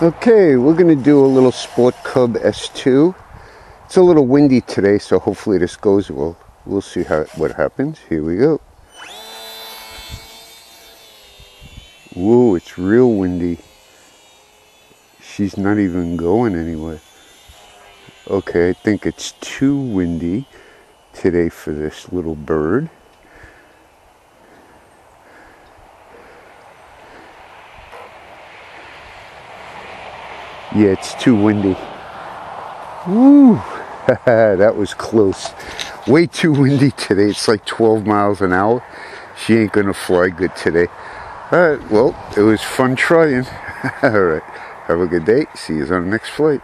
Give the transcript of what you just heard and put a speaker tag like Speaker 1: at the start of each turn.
Speaker 1: Okay, we're going to do a little Sport Cub S2. It's a little windy today, so hopefully this goes well. We'll see what happens. Here we go. Whoa, it's real windy. She's not even going anywhere. Okay, I think it's too windy today for this little bird. Yeah, it's too windy. Woo! That was close. Way too windy today. It's like 12 miles an hour. She ain't gonna fly good today. Alright, well, it was fun trying. Alright, have a good day. See you on the next flight.